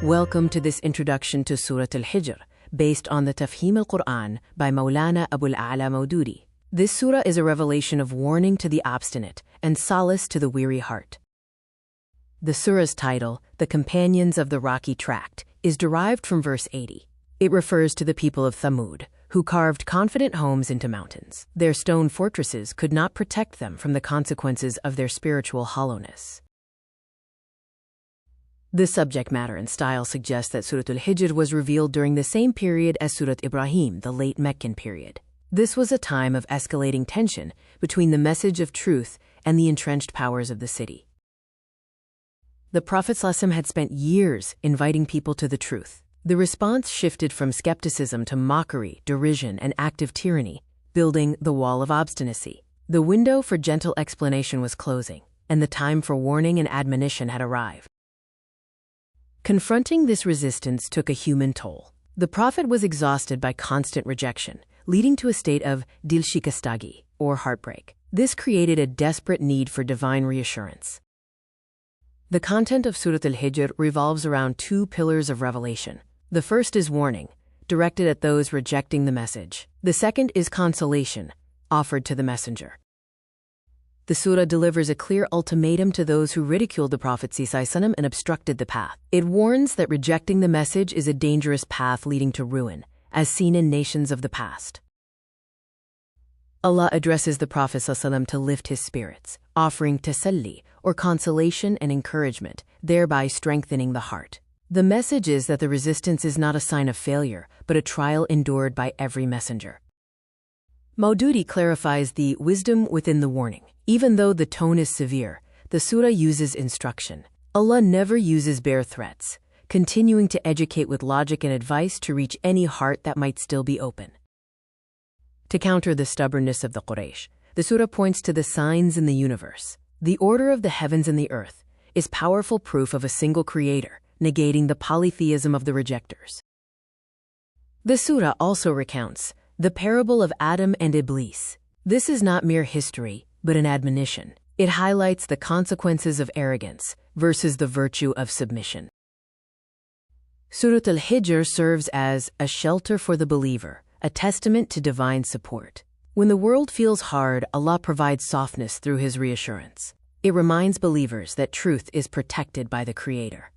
Welcome to this introduction to Surah Al-Hijr, based on the Tafhim al-Quran by Maulana Abul A'la Maududi. This surah is a revelation of warning to the obstinate and solace to the weary heart. The surah's title, The Companions of the Rocky Tract, is derived from verse 80. It refers to the people of Thamud, who carved confident homes into mountains. Their stone fortresses could not protect them from the consequences of their spiritual hollowness. The subject matter and style suggests that Surah Al-Hijr was revealed during the same period as Surah Ibrahim, the late Meccan period. This was a time of escalating tension between the message of truth and the entrenched powers of the city. The Prophet ﷺ had spent years inviting people to the truth. The response shifted from skepticism to mockery, derision, and active tyranny, building the wall of obstinacy. The window for gentle explanation was closing, and the time for warning and admonition had arrived. Confronting this resistance took a human toll. The Prophet was exhausted by constant rejection, leading to a state of dilshikastagi, or heartbreak. This created a desperate need for divine reassurance. The content of Surah Al-Hijr revolves around two pillars of revelation. The first is warning, directed at those rejecting the message. The second is consolation, offered to the messenger. The surah delivers a clear ultimatum to those who ridiculed the Prophet ﷺ and obstructed the path. It warns that rejecting the message is a dangerous path leading to ruin, as seen in nations of the past. Allah addresses the Prophet ﷺ to lift his spirits, offering tasalli, or consolation and encouragement, thereby strengthening the heart. The message is that the resistance is not a sign of failure, but a trial endured by every messenger. Maududi clarifies the wisdom within the warning. Even though the tone is severe, the surah uses instruction. Allah never uses bare threats, continuing to educate with logic and advice to reach any heart that might still be open. To counter the stubbornness of the Quraysh, the surah points to the signs in the universe. The order of the heavens and the earth is powerful proof of a single creator, negating the polytheism of the rejectors. The surah also recounts the parable of Adam and Iblis. This is not mere history, but an admonition. It highlights the consequences of arrogance versus the virtue of submission. Surah Al-Hijr serves as a shelter for the believer, a testament to divine support. When the world feels hard, Allah provides softness through His reassurance. It reminds believers that truth is protected by the Creator.